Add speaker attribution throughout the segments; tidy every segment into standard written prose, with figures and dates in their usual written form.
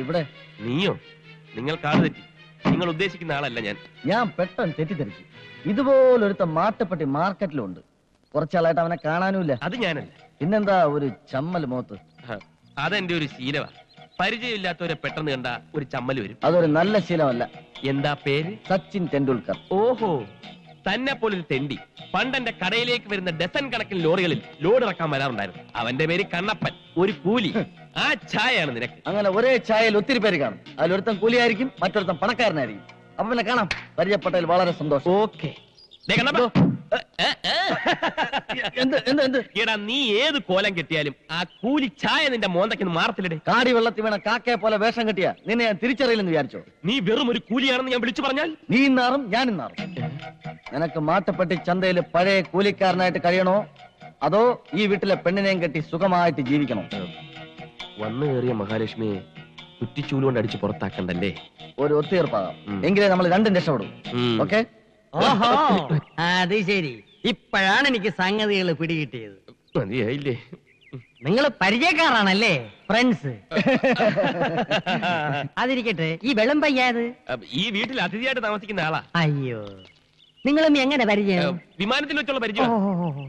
Speaker 1: ഇവിടെ?
Speaker 2: നീയോ? നിങ്ങൾ കാട് തെറ്റി. നിങ്ങൾ ഉദ്ദേശിക്കുന്ന ആളല്ല ഞാൻ.
Speaker 1: ഞാൻ പെട്ടെന്ന് തെറ്റിദ്ധരിച്ചു. ഇതുപോലൊരുത്ത മാട്ടുപ്പെട്ടി മാർക്കറ്റിലുണ്ട്. കുറച്ചാളായിട്ട് അവനെ കാണാനുമില്ല.
Speaker 2: അത് ഞാനല്ല.
Speaker 1: പിന്നെന്താ ഒരു ചമ്മൽ മുഖത്ത്?
Speaker 2: അതെന്റെ ഒരു ശീലമാ. പരിചയമില്ലാത്തവരെ പെട്ടെന്ന് കണ്ട ഒരു ചമ്മൽ വരും.
Speaker 1: അതൊരു നല്ല ശീലമല്ല.
Speaker 2: എന്താ പേര്?
Speaker 1: സച്ചിൻ ടെണ്ടുൽക്കർ.
Speaker 2: ഓഹോ, തന്നെ പോലൊരു തെണ്ടി പണ്ടെന്റെ കടയിലേക്ക് വരുന്ന ഡസൻ കണക്കിന് ലോറികളിൽ ലോഡ് ഇറക്കാൻ വരാറുണ്ടായിരുന്നു. അവന്റെ പേര് കണ്ണപ്പൻ, ഒരു കൂലി. ആ ചായയാണ് നിനക്ക്.
Speaker 1: അങ്ങനെ ഒരേ ചായയിൽ ഒത്തിരി പേര് കാണും. അതിലൊരുത്തൻ കൂലിയായിരിക്കും, മറ്റൊരുത്തൻ പണക്കാരനായിരിക്കും. അപ്പൊ പിന്നെ കാണാം. പരിചയപ്പെട്ടതിൽ വളരെ സന്തോഷം.
Speaker 2: ഓക്കെ. നീ ഏത് കോലം കെട്ടിയാലും ആ കൂലി ചായ നിന്റെ മോന്തയ്ക്ക് മാറത്തില്ലേ?
Speaker 1: കാടി വെള്ളത്തിൽ വീണ കാക്കയെ പോലെ വേഷം കെട്ടിയ നിന്നെ ഞാൻ തിരിച്ചറിയില്ലെന്ന് വിചാരിച്ചോ?
Speaker 2: നീ വെറും ഒരു കൂലിയാണെന്ന് ഞാൻ വിളിച്ചു പറഞ്ഞാൽ
Speaker 1: നീ ഇന്നാറും ഞാൻ ഇന്നാറും. നിനക്ക് മാട്ടുപ്പെട്ടി ചന്തയിൽ പഴയ കൂലിക്കാരനായിട്ട് കഴിയണോ, അതോ ഈ വീട്ടിലെ പെണ്ണിനെയും കെട്ടി സുഖമായിട്ട് ജീവിക്കണോ?
Speaker 2: വന്നു കയറിയ മഹാലക്ഷ്മിയെ കുറ്റിച്ചൂലുകൊണ്ട് അടിച്ച് പുറത്താക്കണ്ടല്ലേ?
Speaker 1: ഒരു ഒത്തുതീർപ്പാകാം. എങ്കിലേ നമ്മൾ രണ്ടും രക്ഷപ്പെടും. ഓക്കെ?
Speaker 3: ഓഹോ, അത് ശരി. ഇപ്പോഴാണ് എനിക്ക് സംഗതികൾ പിടികിട്ടിയത്.
Speaker 2: മതിയായില്ലേ?
Speaker 3: നിങ്ങൾ പരിചയക്കാരാണല്ലേ, ഫ്രണ്ട്സ്? അതിരിക്കട്ടെ, ഈ വെള്ളം പയ്യാത്
Speaker 2: ഈ വീട്ടിൽ അതിഥിയായിട്ട് താമസിക്കുന്ന ആളാ.
Speaker 3: അയ്യോ, നിങ്ങളും എങ്ങനെ പരിചയം?
Speaker 2: വിമാനത്തിൽ വെച്ചുള്ള പരിചയം.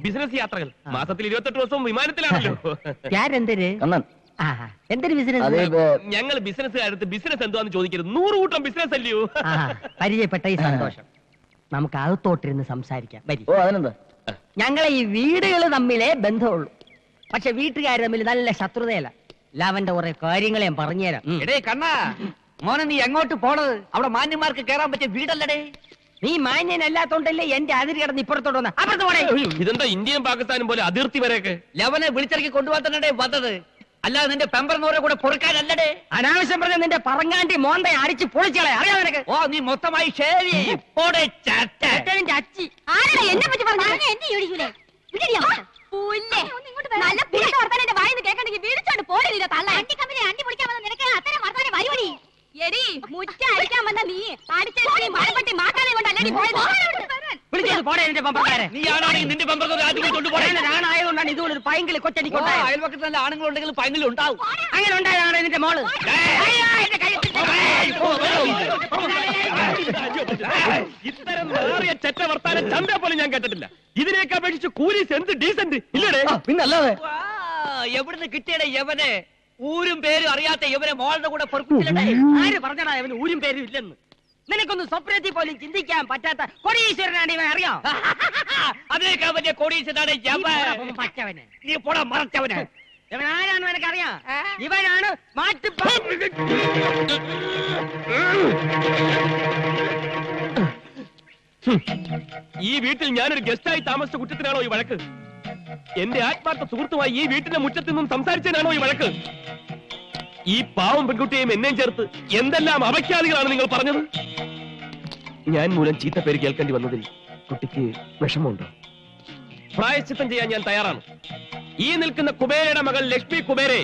Speaker 2: ബിസിനസ് യാത്രകൾ. മാസത്തിൽ 28 ദിവസവും വിമാനത്തിലാണല്ലോ.
Speaker 3: ഞാനെന്തര്
Speaker 1: കണ്ണൻ,
Speaker 3: എന്തൊരു ബിസിനസ്?
Speaker 2: ഞങ്ങൾ ബിസിനസ്സുകാരത്ത് ബിസിനസ് എന്താന്ന് ചോദിക്കരുത്. 100 കൂട്ടം ബിസിനസ് അല്ലയോ?
Speaker 3: പരിചയപ്പെട്ട ഈ സന്തോഷം. നമുക്ക് അകത്തോട്ടിരുന്ന് സംസാരിക്കാം.
Speaker 1: ഓ, അതിനെന്താ?
Speaker 3: ഞങ്ങളെ ഈ വീടുകൾ തമ്മിലേ ബന്ധമുള്ളൂ. പക്ഷെ വീട്ടുകാർ തമ്മിൽ നല്ല ശത്രുതയല്ല. ലാവന്റെ കുറെ കാര്യങ്ങൾ ഞാൻ പറഞ്ഞുതരാം.
Speaker 4: എടേ കണ്ണാ, മോനെ നീ എങ്ങോട്ട് പോണത്? അവിടെ മാന്യന്മാർക്ക് കേറാൻ പറ്റിയ വീടല്ലടേ.
Speaker 3: നീ മാന്യനല്ലാത്തോണ്ടല്ലേ എന്റെ അതിര് കിടന്ന് ഇപ്പുറത്തോട്ട് വന്ന. അപ്പുറത്ത് പോണേ.
Speaker 2: ഇതെന്താ ഇന്ത്യയും പാകിസ്ഥാനും പോലെ അതിർത്തി വരെയൊക്കെ?
Speaker 4: ലവനെ വിളിച്ചിറക്കി കൊണ്ടുപോകാൻ തന്നെ വന്നത്, അല്ലാതെ നിന്റെ പെമ്പറിനോരെ കൂടെ പൊറുക്കാനല്ലടേ.
Speaker 3: അനാവശ്യം പറഞ്ഞ നിന്റെ പറങ്ങാണ്ടി മോന്തെ അടിച്ച് പൊളിച്ചളെ. അറിയാം നിനക്ക്?
Speaker 4: ഓ, നീ മൊത്തമായി ഷേവ്
Speaker 3: അച്ചി
Speaker 5: എന്നെ പറ്റി പറഞ്ഞു എന്നെ ചോദിക്കൂലേ? നല്ല വർത്താനം വായിന്ന് കേൾക്കണ്ടെങ്കിൽ വിളിച്ചോണ്ട് പോലില്ല. തള്ള അണ്ടി കമ്പനി അണ്ടി പൊളിക്കാൻ വന്ന നിനക്ക് അത്തരം വർത്താനം വരുവടി. എടി മുറ്റ അടിക്കാൻ വന്ന നീ അടിച്ചി മരപ്പെട്ടി മാക്കാനെ കൊണ്ടല്ലേ പോയത്?
Speaker 4: നിന്റെ
Speaker 3: ആയതുകൊണ്ടാണ് ഇതുപോലൊരു പൈങ്കിളി കൊച്ചടിക്കൊണ്ടായത്.
Speaker 4: അയൽവക്കത്ത് നല്ല ആണുങ്ങളുണ്ടെങ്കിൽ പൈങ്കിലും ഉണ്ടാവും.
Speaker 3: അങ്ങനെ ഉണ്ടായതാണ് നിന്റെ മോള്.
Speaker 2: ഇത്തരം ചെറ്റ വർത്താനം ചന്ത പോലും ഞാൻ കേട്ടിട്ടില്ല. ഇതിനേക്ക് അപേക്ഷിച്ച് കൂലീസ് എന്ത് ഡീസന്റ് ഇല്ലടേ?
Speaker 1: പിന്നല്ലാതെ.
Speaker 4: എവിടുന്ന് കിട്ടിയടേ യവനെ? ഊരും പേരും അറിയാത്ത യവനെ മോളുടെ കൂടെ പൊറുപ്പിച്ചില്ലേ?
Speaker 3: ആര് പറഞ്ഞടാ അവന് ഊരും പേരും ഇല്ലെന്ന്? നിനക്കൊന്നും സ്വപ്നത്തിൽ പോലും ചിന്തിക്കാൻ പറ്റാത്ത കോടീശ്വരനാണ് ഇവൻ. അറിയാം?
Speaker 4: അതിനേക്കാൾ വലിയ കോടീശ്വരനാണ്
Speaker 3: പറ്റവന്.
Speaker 4: നീ പോടാ മറച്ചവന്.
Speaker 3: ഇവൻ ആരാണെന്ന് എനിക്കറിയാം. ഇവനാണ്
Speaker 2: ഈ വീട്ടിൽ ഞാനൊരു ഗസ്റ്റായി താമസിച്ച കുറ്റത്തിനാണോ ഈ വഴക്ക്? എന്റെ ആത്മാർത്ഥ സുഹൃത്തുമായി ഈ വീട്ടിന്റെ മുറ്റത്ത് നിന്നും സംസാരിച്ചതിനാണോ ഈ വഴക്ക്? ഈ പാവം പെൺകുട്ടിയെയും എന്നെയും ചേർത്ത് എന്തെല്ലാം അപഖ്യാതികളാണ് നിങ്ങൾ പറഞ്ഞത്? ഞാൻ മൂലം ചീത്ത പേര് കേൾക്കേണ്ടി വന്നതിൽ കുട്ടിക്ക് വിഷമമുണ്ടോ? പ്രായശ്ചിത്തം ചെയ്യാൻ ഞാൻ തയ്യാറാണ്. ഈ നിൽക്കുന്ന കുബേരയുടെ മകൾ ലക്ഷ്മി കുബേരെ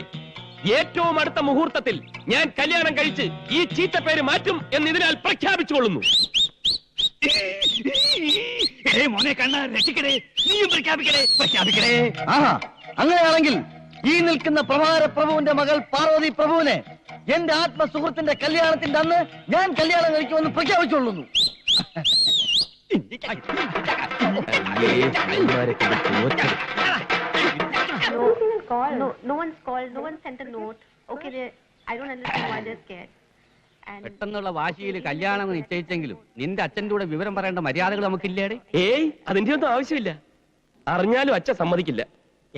Speaker 2: ഏറ്റവും അടുത്ത മുഹൂർത്തത്തിൽ ഞാൻ കല്യാണം കഴിച്ച് ഈ ചീത്ത പേര് മാറ്റും എന്ന് ഇതിനാൽ പ്രഖ്യാപിച്ചുകൊള്ളുന്നു.
Speaker 4: മോനെ കണ്ണ രക്ഷിക്കണേ, നീയും പ്രഖ്യാപിക്കണേ.
Speaker 1: ആഹാ, അങ്ങനെയാണെങ്കിൽ ഈ നിൽക്കുന്ന പ്രഭാര പ്രഭുവിന്റെ മകൾ പാർവതി പ്രഭുവിനെ എന്റെ ആത്മസുഹൃത്തിന്റെ കല്യാണത്തിന്റെ അന്ന് ഞാൻ കല്യാണം കഴിക്കുമെന്ന് പ്രഖ്യാപിച്ചുകൊള്ളുന്നു.
Speaker 5: No one's called. No one sent a note. Okay, I don't understand why they're scared.
Speaker 4: പെട്ടെന്നുള്ള വാശിയിൽ കല്യാണം നിശ്ചയിച്ചെങ്കിലും നിന്റെ അച്ഛന്റെ കൂടെ വിവരം പറയേണ്ട മര്യാദകൾ നമുക്കില്ലേടെ?
Speaker 2: ഏയ്, അതിന്റെ ഒന്നും ആവശ്യമില്ല. അറിഞ്ഞാലും അച്ഛൻ സമ്മതിക്കില്ല.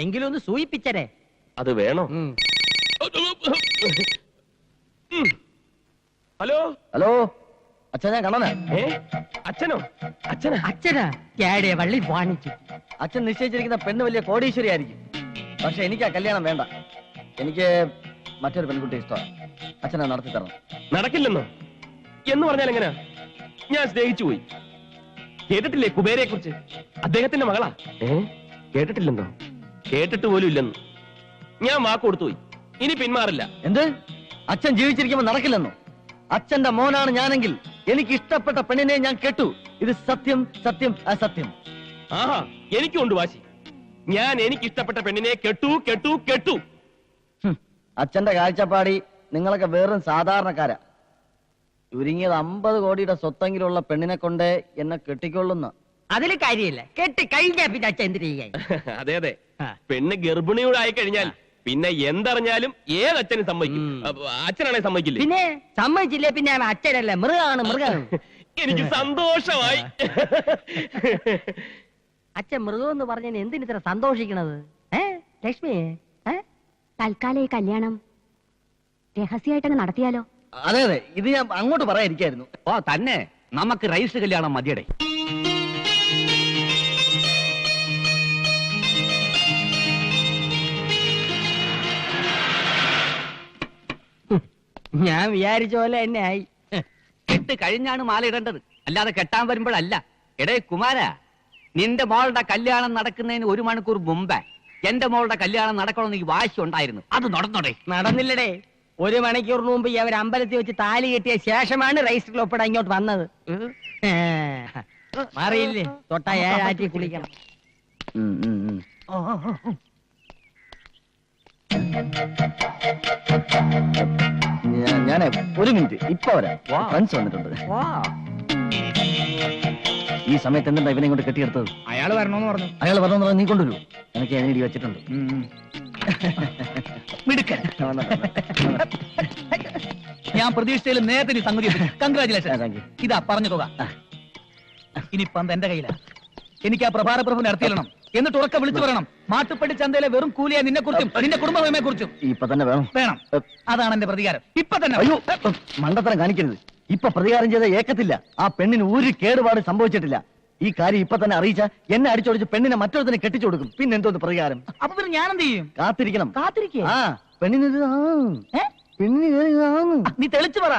Speaker 3: എങ്കിലും ഒന്ന് സൂയിപ്പിച്ചരേ.
Speaker 2: അത് വേണോ? ഹലോ
Speaker 1: ഹലോ, അച്ഛൻ ഞാൻ കണ്ണനാ.
Speaker 2: അച്ഛനോ?
Speaker 3: അച്ഛനാ ഡാഡിയെ വള്ളി വാണിച്ചു.
Speaker 1: അച്ഛൻ നിശ്ചയിച്ചിരിക്കുന്ന പെണ്ണ് വലിയ കോടീശ്വരി ആയിരിക്കും. പക്ഷെ എനിക്ക് ആ കല്യാണം വേണ്ട. എനിക്ക് മറ്റൊരു പെൺകുട്ടി ഇഷ്ടമാണ്. അച്ഛനെ നടത്തി തരണം.
Speaker 2: നടക്കില്ലെന്നോ? എന്ന് പറഞ്ഞാൽ എങ്ങനെയാ? ഞാൻ സ്നേഹിച്ചു പോയി. കേട്ടിട്ടില്ലേ കുബേരയെ കുറിച്ച്? അദ്ദേഹത്തിന്റെ മകളാ. കേട്ടിട്ടില്ലെന്നോ? കേട്ടിട്ട് പോലും ഇല്ലെന്ന്. ഞാൻ വാക്ക് കൊടുത്തുപോയി. ഇനി പിന്മാറില്ല.
Speaker 1: എന്ത്? അച്ഛൻ ജീവിച്ചിരിക്കുമ്പോ നടക്കില്ലെന്നോ? അച്ഛന്റെ മോനാണ് ഞാനെങ്കിൽ എനിക്ക് ഇഷ്ടപ്പെട്ട പെണ്ണിനെ ഞാൻ കെട്ടു. ഇത് സത്യം, സത്യം, അസത്യം.
Speaker 2: ആഹാ, എനിക്കുണ്ട് വാശി. ഞാൻ എനിക്ക് ഇഷ്ടപ്പെട്ട പെണ്ണിനെ കെട്ടു.
Speaker 1: അച്ഛന്റെ കാഴ്ചപ്പാടി നിങ്ങളൊക്കെ വെറും സാധാരണക്കാരാ. ചുരുങ്ങിയത് 50 കോടിയുടെ സ്വത്തെങ്കിലുള്ള പെണ്ണിനെ കൊണ്ട് എന്നെ കെട്ടിക്കൊള്ളുന്ന.
Speaker 3: അതില് കാര്യമില്ല, കെട്ടി കഴിഞ്ഞാ പിന്നെ അച്ഛൻ എന്തിനു ചെയ്യാൻ?
Speaker 2: അതെ അതെ, പെണ്ണ് ഗർഭിണിയോട് ആയി കഴിഞ്ഞാൽ പിന്നെ എന്തറിഞ്ഞാലും ഏതച്ഛനും സമ്മതിക്കും. അച്ഛനാണെ സമ്മതിക്കില്ലേ?
Speaker 3: പിന്നെ സമ്മതിച്ചില്ലേ പിന്നെ അവൻ അച്ഛനല്ല, മൃഗമാണ് മൃഗം.
Speaker 2: എനിക്ക് സന്തോഷമായി.
Speaker 3: അച്ഛൻ മൃഗം എന്ന് പറഞ്ഞ എന്തിനിത്ര സന്തോഷിക്കണത്? ലക്ഷ്മി,
Speaker 5: തൽക്കാലം ഈ കല്യാണം രഹസ്യമായിട്ടങ്ങ് നടത്തിയാലോ?
Speaker 1: അതെ അതെ, ഇത് ഞാൻ അങ്ങോട്ട് പറയാതിരിക്കായിരുന്നു.
Speaker 4: ഓ തന്നെ, നമുക്ക് രജിസ്റ്റർ കല്യാണം മതിയടേ.
Speaker 3: ഞാൻ വിചാരിച്ച പോലെ തന്നെ ആയി.
Speaker 4: കെട്ട് കഴിഞ്ഞാണ് മാല ഇടേണ്ടത്, അല്ലാതെ കെട്ടാൻ വരുമ്പോഴല്ല. എടേ കുമാര, നിന്റെ മോളുടെ കല്യാണം നടക്കുന്നതിന് 1 മണിക്കൂർ മുമ്പേ എന്റെ മോളുടെ കല്യാണം നടക്കണമെന്ന് എനിക്ക് വാശി ഉണ്ടായിരുന്നു. അത് നടന്നോടേ?
Speaker 3: നടന്നില്ലടേ. 1 മണിക്കൂറിന് മുമ്പ് അവർ അമ്പലത്തിൽ വെച്ച് താലി കെട്ടിയ ശേഷമാണ് രജിസ്റ്ററിൽ ഒപ്പിടാൻ ഇങ്ങോട്ട് വന്നത്. മാറിയില്ലേ? തൊട്ട 7 ആറ്റി കുളിക്കണം.
Speaker 1: ഞാനേ 1 മിനിറ്റ് ഇപ്പൊ വരാം. ഫ്രണ്ട്സ് വന്നിട്ടുണ്ട്. ഈ സമയത്ത് എന്താ ഇവനെ കൊണ്ട് കെട്ടിയെടുത്തത്?
Speaker 6: അയാൾ വരണോന്ന് പറഞ്ഞു.
Speaker 1: അയാൾ പറഞ്ഞ നീ കൊണ്ടുവരൂ, എനിക്ക് ഞാൻ ഇടി വെച്ചിട്ടുണ്ട്.
Speaker 6: മിടുക്കൻ. ഞാൻ പ്രതീക്ഷിച്ചതിൽ നേരത്തെ സംഗതി. കൺഗ്രാചുലേഷൻ. ഇതാ പറഞ്ഞ തുക. ഇനിയിപ്പം എന്റെ കയ്യിലാണ്. എനിക്ക് ആ പ്രഭാര പ്രഭു നടത്തിയിരണം. എന്നിട്ട് ഉറക്കെ വിളിച്ചു പറയണം, മാട്ടുപ്പടി ചന്തയിലെ വെറും കൂലിയെ നിന്നെ കുറിച്ചും നിന്റെ കുടുംബമയെ കുറിച്ചും
Speaker 1: ഇപ്പൊ തന്നെ വേണം.
Speaker 6: വേണം. അതാണ് എന്റെ പ്രതികാരം. ഇപ്പൊ തന്നെ.
Speaker 1: അയ്യോ, മണ്ടത്തരം കാണിക്കരുത്. ഇപ്പൊ പ്രതികാരം ചെയ്ത ഏക്കത്തില്ല. ആ പെണ്ണിന് ഒരു കേടുപാട് സംഭവിച്ചിട്ടില്ല. ഈ കാര്യം ഇപ്പൊ തന്നെ അറിയിച്ച എന്നെ അടിച്ചോടിച്ച് പെണ്ണിനെ മറ്റൊരുത്തനെ കെട്ടിച്ചു കൊടുക്കും. പിന്നെ എന്തോന്ന് പ്രതികാരം?
Speaker 6: അപ്പൊ പിന്നെ ഞാൻ എന്ത് ചെയ്യും?
Speaker 1: കാത്തിരിക്കണം.
Speaker 6: കാത്തിരിക്കേ?
Speaker 1: ആ പെണ്ണിന്
Speaker 6: നീ തെളിച്ചു പറ.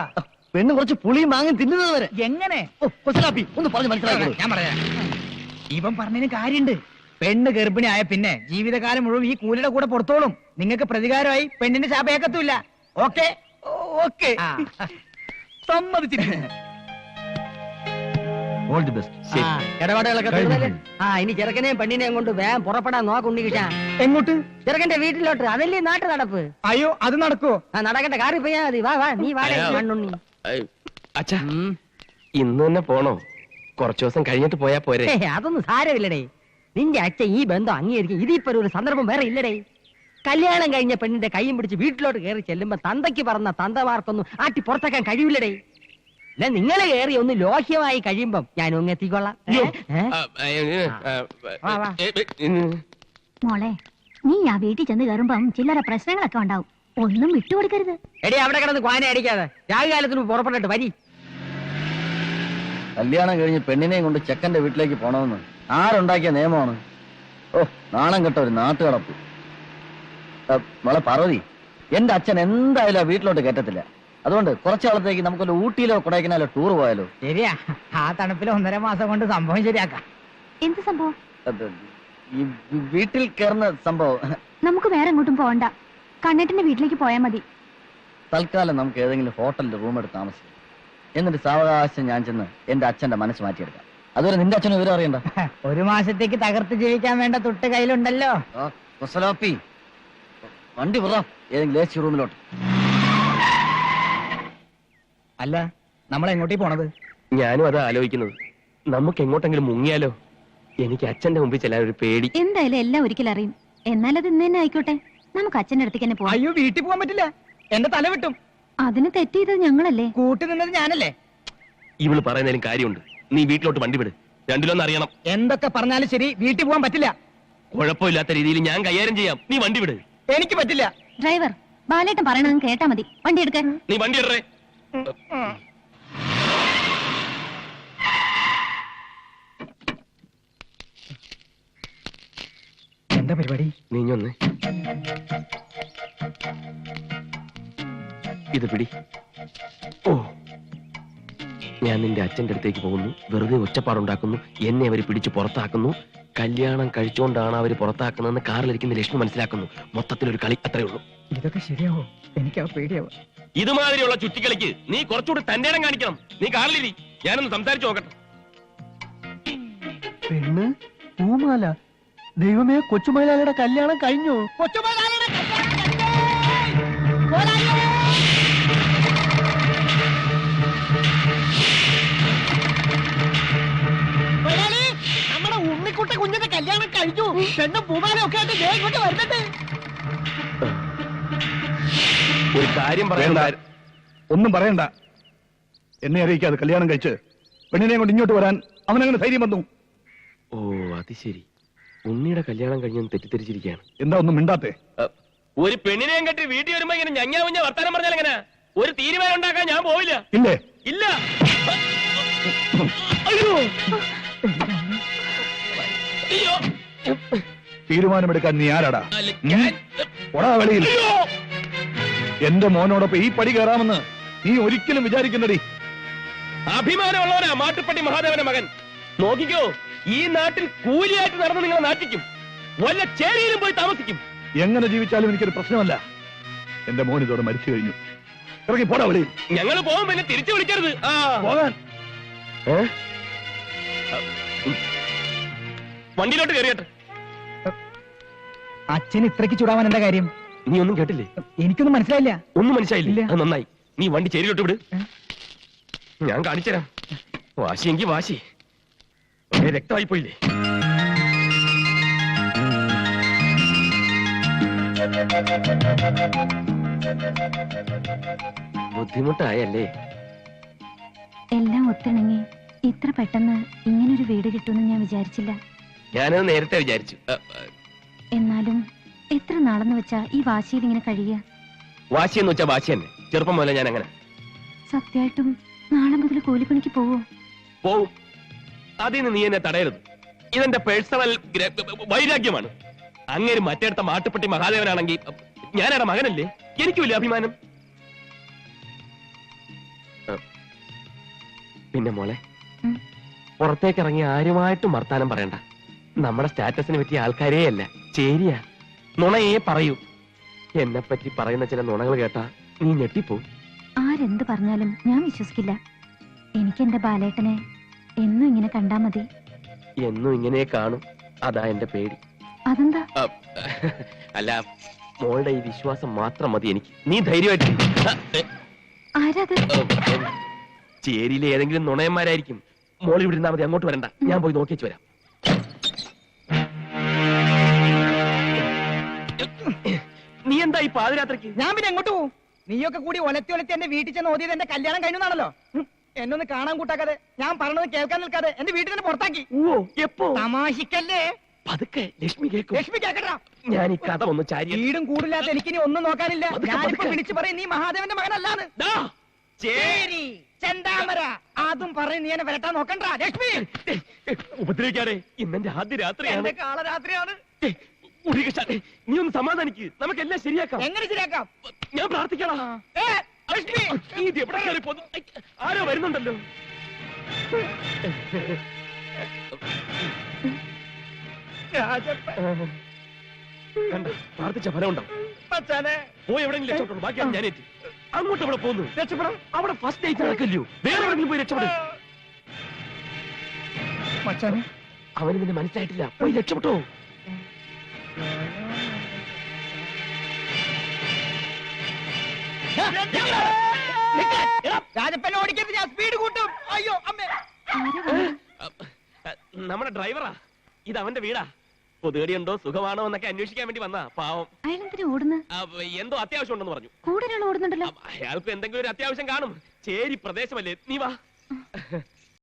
Speaker 1: പെണ്ണ് കുറച്ച് പുളിയും വാങ്ങി തിന്നുന്നത് വരെ.
Speaker 6: എങ്ങനെ?
Speaker 1: ഒന്ന് പറഞ്ഞ് മനസ്സിലാക്കി.
Speaker 6: ഞാൻ പറയാം. ഇവൻ പറഞ്ഞതിന് കാര്യണ്ട്. പെണ്ണ് ഗർഭിണിയായ പിന്നെ ജീവിതകാലം മുഴുവൻ ഈ കൂലിയുടെ കൂടെ പുറത്തോളും. നിങ്ങൾക്ക് പ്രതികാരമായി പെണ്ണിന്റെ ശാപേക്കത്തുമില്ല. ഓക്കെ? ഓക്കെ, സമ്മതിച്ചിരിക്കുന്നു.
Speaker 4: All the best.
Speaker 3: ഇടപാടുകളൊക്കെ തീർന്നല്ലേ? ഇനി ചെറുക്കനെയും പെണ്ണിനെയും കൊണ്ട് വേഗം പുറപ്പെടാൻ നോക്കുണ്ടി കിട്ടാ.
Speaker 6: എങ്ങോട്ട്?
Speaker 3: ചെറുക്കന്റെ വീട്ടിലോട്ട്. അതല്ലേ നാട്ടു നടപ്പ്.
Speaker 6: അയ്യോ, അത് നടക്കുവോ?
Speaker 3: നടക്കട്ടെ, കാറി പോയാ മതി. വാ വാ, നീ വാടേ മണ്ണുണ്ണി.
Speaker 2: അച്ഛാ, ഇന്ന് തന്നെ പോണോ? കുറച്ചു ദിവസം കഴിഞ്ഞിട്ട് പോയാ പോരെ?
Speaker 3: അതൊന്നും സാരമില്ലടേ. നിന്റെ അച്ഛൻ ഈ ബന്ധം അംഗീകരിക്കും. ഇതിപ്പോ ഒരു സന്ദർഭം വേറെ ഇല്ലടേ. കല്യാണം കഴിഞ്ഞ പെണ്ണിന്റെ കൈയും പിടിച്ച് വീട്ടിലോട്ട് കയറി ചെല്ലുമ്പോ തന്തയ്ക്ക് പറഞ്ഞ തന്തമാർക്കൊന്നും ആട്ടി പുറത്താക്കാൻ കഴിയില്ലടേ. അല്ല, നിങ്ങളെ കയറി ഒന്ന് ലോഹ്യമായി കഴിയുമ്പം ഞാൻ ഒന്ന് എത്തിക്കൊള്ളാം.
Speaker 5: മോളെ, നീ ആ വീട്ടിൽ ചെന്ന് കയറുമ്പം ചില്ലറ പ്രശ്നങ്ങളൊക്കെ ഉണ്ടാവും. ഒന്നും വിട്ടുകൊടുക്കരുത്.
Speaker 3: എടി, അവിടെ കിടന്ന് ക്വാന അടിക്കാതെ രാഹുകാലത്തിന് പുറപ്പെട്ടിട്ട് വരി.
Speaker 1: കല്യാണം കഴിഞ്ഞ് പെണ്ണിനെയും കൊണ്ട് ചെക്കന്റെ വീട്ടിലേക്ക് പോണമെന്ന് ആരുണ്ടാക്കിയ നിയമമാണ്? ഓ, നാണം കെട്ട ഒരു നാട്ടുകടപ്പ്. മോളെ പാർവതി, എന്റെ അച്ഛൻ എന്തായാലും ആ വീട്ടിലോട്ട് കയറ്റത്തില്ല. അതുകൊണ്ട് കുറച്ചു കാലത്തേക്ക് നമുക്കൊരു ഊട്ടിയിലോ കൊടൈക്കനാലോ ടൂർ പോയാലോ?
Speaker 6: ശരിയാ, ആ തണുപ്പിൽ 1.5 മാസം കൊണ്ട് സംഭവം ശരിയാക്കാം.
Speaker 5: എന്ത് സംഭവം?
Speaker 1: ഈ വീട്ടിൽ കയറുന്ന സംഭവം.
Speaker 5: നമുക്ക് വേറെ എങ്ങോട്ടും പോകണ്ട. കണ്ണേട്ടന്റെ വീട്ടിലേക്ക് പോയാൽ മതി.
Speaker 1: തൽക്കാലം നമുക്ക് ഏതെങ്കിലും ഹോട്ടലിൽ റൂം എടുത്ത് താമസിക്കാം. എന്നിട്ട് സാവകാശം ഞാൻ ചെന്ന് എന്റെ അച്ഛന്റെ മനസ്സ് മാറ്റിയെടുക്കാം. അതുവരെ നിന്റെ അച്ഛനും വിവരം അറിയണ്ട.
Speaker 6: 1 മാസത്തേക്ക് തകർത്ത് ജീവിക്കാൻ വേണ്ട തൊട്ട് കയ്യിലുണ്ടല്ലോ.
Speaker 1: വണ്ടി പറ ഏതെങ്കിലും AC റൂമിലോട്ട്.
Speaker 6: അല്ല, നമ്മൾ എങ്ങോട്ടേ പോണത്?
Speaker 2: ഞാനും അതാ ആലോചിക്കുന്നത്. നമുക്ക് എങ്ങോട്ടെങ്കിലും മുങ്ങിയാലോ? എനിക്ക് അച്ഛന്റെ മുമ്പിൽ ചെല്ലാൻ ഒരു പേടി.
Speaker 5: എന്തായാലും എല്ലാം ഒരിക്കലും അറിയും. എന്നാലത് ഇന്ന് തന്നെ ആയിക്കോട്ടെ. നമുക്ക് അച്ഛന്റെ അടുത്തേക്ക് തന്നെ പോവാം.
Speaker 6: അയ്യോ, വീട്ടിൽ പോകാൻ പറ്റില്ല. എന്റെ തല വിട്ടും.
Speaker 5: അതിന് തെറ്റ് ചെയ്തത് ഞങ്ങളല്ലേ?
Speaker 6: കൂട്ടി നിന്നത് ഞാനല്ലേ?
Speaker 2: ഇവള് പറയുന്നതിലും കാര്യമുണ്ട്. നീ വീട്ടിലോട്ട് വണ്ടി വിട്. രണ്ടിലൊന്നും അറിയണം.
Speaker 6: എന്തൊക്കെ പറഞ്ഞാലും ശരി, വീട്ടിൽ പോകാൻ പറ്റില്ല.
Speaker 2: കുഴപ്പമില്ലാത്ത രീതിയിൽ ഞാൻ കൈകാര്യം ചെയ്യാം. നീ വണ്ടി വിട്.
Speaker 6: എനിക്ക് പറ്റില്ല.
Speaker 5: ഡ്രൈവർ, ബാലേട്ടൻ പറയണത് കേട്ടാ മതി. വണ്ടി എടുക്കാൻ.
Speaker 2: നീ വണ്ടി ഇടറേ.
Speaker 6: എന്താ പരിപാടി?
Speaker 2: നീഞ്ഞൊന്ന് ഇത് പിടി. ഓ, ഞാൻ നിന്റെ അച്ഛന്റെ അടുത്തേക്ക് പോകുന്നു. വെറുതെ ഒച്ചപ്പാടുണ്ടാക്കുന്നു. എന്നെ അവര് പിടിച്ച് പുറത്താക്കുന്നു. കല്യാണം കഴിച്ചുകൊണ്ടാണ് അവര് പുറത്താക്കുന്നതെന്ന് കാറിലിരിക്കുന്ന ലക്ഷ്മി മനസ്സിലാക്കുന്നു. മൊത്തത്തിലൊരു കളി, അത്രേ ഉള്ളൂ.
Speaker 6: ഇതൊക്കെ ശരിയാവോ? എനിക്ക് പേടിയാവോ?
Speaker 2: ഇതുമാതിരിയുള്ള ചുറ്റിക്കളിക്ക് നീ കുറച്ചുകൂടി തന്റെ ഇടം കാണിക്കണം. നീ കാറിലിരി, ഞാനൊന്ന് സംസാരിച്ചു നോക്കട്ടെ.
Speaker 1: പെണ്ണ് പൂമാല. ദൈവമേ, കൊച്ചുമലയാളിയുടെ കല്യാണം കഴിഞ്ഞു.
Speaker 6: കൊച്ചുമലയാളിയുടെ കല്യാണം കഴിഞ്ഞു.
Speaker 3: പേരക്കുട്ട കുഞ്ഞിന്റെ കല്യാണം കഴിഞ്ഞു. പെണ്ണും പൂമാലും ഒക്കെ ആയിട്ട് ദേ ഇങ്ങോട്ട് വരുന്നുണ്ട്.
Speaker 2: ഒരു കാര്യം പറയണ്ട.
Speaker 7: ഒന്നും പറയണ്ട. എന്നെ അറിയിക്കാതെ കല്യാണം കഴിച്ച് പെണ്ണിനെ കൊണ്ട് ഇങ്ങോട്ട് വരാൻ അവനങ്ങനെ ധൈര്യം വന്നു.
Speaker 2: ഓ അത് ശരി, ഉണ്ണിയുടെ കല്യാണം കഴിഞ്ഞെന്ന് തെറ്റിദ്ധരിച്ചിരിക്കുകയാണ്.
Speaker 7: എന്താ ഒന്നും മിണ്ടാത്തെ?
Speaker 2: ഒരു പെണ്ണിനെയും കെട്ടി വീട്ടിൽ വരുമ്പോ ഇങ്ങനെ ഞഞ്ഞാ വർത്താനം പറഞ്ഞാൽ എങ്ങനെ? ഒരു തീരുമാനം ഉണ്ടാക്കാൻ ഞാൻ പോവില്ല.
Speaker 7: ഇല്ലേ?
Speaker 2: ഇല്ല. അയ്യോ അയ്യോ,
Speaker 7: തീരുമാനമെടുക്കാൻ നീ ആരാടാ? ഒടാ വെളിയിൽ. എന്റെ മോനോടൊപ്പം ഈ പടി കയറാമെന്ന് നീ ഒരിക്കലും വിചാരിക്കുന്നടി.
Speaker 2: അഭിമാനമുള്ളവനാ മാട്ടുപ്പെട്ടി മഹാദേവന്റെ മകൻ. നോക്കിക്കോ, ഈ നാട്ടിൽ കൂലിയായിട്ട് നടന്ന് നിങ്ങളെ നാട്ടിക്കും. വല്ല ചേരിയിലും പോയി താമസിക്കും.
Speaker 7: എങ്ങനെ ജീവിച്ചാലും എനിക്കൊരു പ്രശ്നമല്ല. എന്റെ മോൻ ഇതോടെ മരിച്ചു കഴിഞ്ഞു. ഇറങ്ങി പോടാ വെളിയിൽ.
Speaker 2: ഞങ്ങൾ പോകും, പിന്നെ തിരിച്ചു വിളിക്കരുത്.
Speaker 7: പോകാൻ
Speaker 2: വണ്ടിയിലോട്ട് കയറിയട്ടെ.
Speaker 6: അച്ഛൻ ഇത്രയ്ക്ക് ചൂടാവാൻ എന്താ കാര്യം?
Speaker 2: നീ ഒന്നും കേട്ടില്ലേ?
Speaker 6: എനിക്കൊന്നും മനസ്സിലായില്ല.
Speaker 2: ഒന്നും മനസ്സിലായില്ല? അത് നന്നായി. നീ വണ്ടി ചേരിയിലോട്ട് വിട്, ഞാൻ കാണിച്ചുതരാം. വാശിയെങ്കി വാശി. രക്തമായി പോയില്ലേ? ബുദ്ധിമുട്ടായല്ലേ?
Speaker 5: എല്ലാം ഒത്തിണങ്ങി ഇത്ര പെട്ടെന്ന് ഇങ്ങനൊരു വീട് കിട്ടുമെന്ന് ഞാൻ വിചാരിച്ചില്ല.
Speaker 2: ഞാനത് നേരത്തെ വിചാരിച്ചു.
Speaker 5: എന്നാലും എത്ര നാളെന്ന് വെച്ചാ ഈ വാശിയിൽ ഇങ്ങനെ കഴിയുക?
Speaker 2: വാശി എന്ന് വെച്ചാ വാശി തന്നെ. ചെറുപ്പം മുതലേ ഞാൻ അങ്ങനെ.
Speaker 5: സത്യമായിട്ടും നാളെ മുതൽ കൂലിപ്പണിക്ക് പോവോ?
Speaker 2: പോവും. അതിന് നീ എന്നെ തടയരുത്. ഇതെന്റെ പേഴ്സണൽ വൈരാഗ്യമാണ്. അങ്ങനെ മറ്റേടത്ത മാട്ടുപ്പെട്ടി മഹാദേവനാണെങ്കിൽ ഞാനവിടെ മകനല്ലേ? എനിക്കുമില്ല അഭിമാനം. പിന്നെ മോളെ, പുറത്തേക്ക് ഇറങ്ങി ആരുമായിട്ടും വർത്താനം പറയണ്ട. നമ്മുടെ സ്റ്റാറ്റസിന് പറ്റിയ ആൾക്കാരേ അല്ല, ചേരിയാ. നുണയെ പറയൂ. എന്നെ പറ്റി പറയുന്ന ചില നുണകൾ കേട്ടാ നീ ഞെട്ടിപ്പോ.
Speaker 5: ആരെന്ത് പറഞ്ഞാലും ഞാൻ വിശ്വസിക്കില്ല. എനിക്ക് എന്റെ ബാലേട്ടനെ എന്നും ഇങ്ങനെ കണ്ടാ മതി.
Speaker 2: എന്നും ഇങ്ങനെ കാണും, അതാ എന്റെ പേടി.
Speaker 5: അതെന്താ?
Speaker 2: അല്ല, മോളുടെ ഈ വിശ്വാസം മാത്രം മതി എനിക്ക്. നീ ധൈര്യമായിട്ട്.
Speaker 5: ആരാത്?
Speaker 2: ചേരിയിലെ ഏതെങ്കിലും നുണയന്മാരായിരിക്കും. മോൾ ഇവിടെ ഇരുന്നാ മതി, അങ്ങോട്ട് വരണ്ട. ഞാൻ പോയി നോക്കിച്ചു വരാം. നീ എന്താ ഈ പാതിരാത്രിക്ക്?
Speaker 3: ഞാൻ പിന്നെ എങ്ങോട്ട് പോവും? നീയൊക്കെ കൂടി ഒലത്തി എന്റെ വീട്ടിൽ ചെന്ന് ഓതിയത് എന്റെ കല്യാണം കഴിഞ്ഞാണല്ലോ. എന്നൊന്ന് കാണാൻ കൂട്ടാക്കാതെ, ഞാൻ പറഞ്ഞത് കേൾക്കാൻ നിൽക്കാതെ എന്റെ വീട്ടിൽ തന്നെ പുറത്താക്കി.
Speaker 2: ഓ, എപ്പോ?
Speaker 3: തമാശിക്കല്ലേ?
Speaker 2: പതുക്കെ, ലക്ഷ്മി കേൾക്കും.
Speaker 3: ലക്ഷ്മി കേക്കട്ടാ.
Speaker 2: ഞാൻ ഈ കഥ ഒന്ന് ചാരി.
Speaker 3: വീടും കൂടില്ലാത്ത എനിക്കിനി ഒന്നും നോക്കാനില്ല. ഞാനിപ്പോ വിളിച്ചു പറയും നീ മഹാദേവന്റെ മകനല്ലാന്ന്. ചേരി ചെന്താമര അതും പറയും നീ എന്നെ വരട്ടാൻ നോക്കണ്ട. ലക്ഷ്മി
Speaker 2: ഉപദ്രവിക്കാതെ, ഇന്നെന്റെ ആദ്യ രാത്രിയാണ്.
Speaker 3: കാളരാത്രിയാണ്.
Speaker 2: നീ ഒന്ന് സമാധാനിക്ക്, നമുക്കെല്ലാം ശരിയാക്കാം.
Speaker 3: എങ്ങനെ ശരിയാക്കാം?
Speaker 2: ഞാൻ പ്രാർത്ഥിക്കണം.
Speaker 3: ലക്ഷ്മി
Speaker 2: ഇത് എവിടെ കയറി പോന്നു? ആരോ വരുന്നുണ്ടല്ലോ. കണ്ട, പ്രാർത്ഥിച്ച ഫലം ഉണ്ടാവും. പോയി എവിടെയെങ്കിലും രക്ഷപ്പെട്ടു, ബാക്കിയാണ് ഞാനേറ്റ്. അങ്ങോട്ട് എവിടെ പോകുന്നു? രക്ഷപ്പെടാം. അവിടെ ഫസ്റ്റ് നൈറ്റ് നടക്കില്ലയോ? വേറെ എവിടെയെങ്കിലും പോയി രക്ഷപ്പെടും. അവന് നിന്നെ മനസ്സിലായിട്ടില്ല, പോയി രക്ഷപ്പെട്ടോ.
Speaker 3: രാജപ്പനെ ഓടിക്കരുത്, ഞാൻ സ്പീഡ് കൂട്ടും. അയ്യോ അമ്മേ.
Speaker 2: നമ്മുടെ ഡ്രൈവറാ. ഇത് അവന്റെ വീടാ. പൊതുകടിയുണ്ടോ, സുഖമാണോ എന്നൊക്കെ അന്വേഷിക്കാൻ വേണ്ടി വന്നാ. പാവം.
Speaker 5: അയാളെന്തിനാ ഓടുന്നു?
Speaker 2: എന്തോ അത്യാവശ്യം ഉണ്ടെന്ന് പറഞ്ഞു.
Speaker 5: കൂടെ ഒരാൾ ഓടുന്നുണ്ടല്ലോ.
Speaker 2: അയാൾക്ക് എന്തെങ്കിലും ഒരു അത്യാവശ്യം കാണും. ചേരി പ്രദേശമല്ലേ. നീ വാ.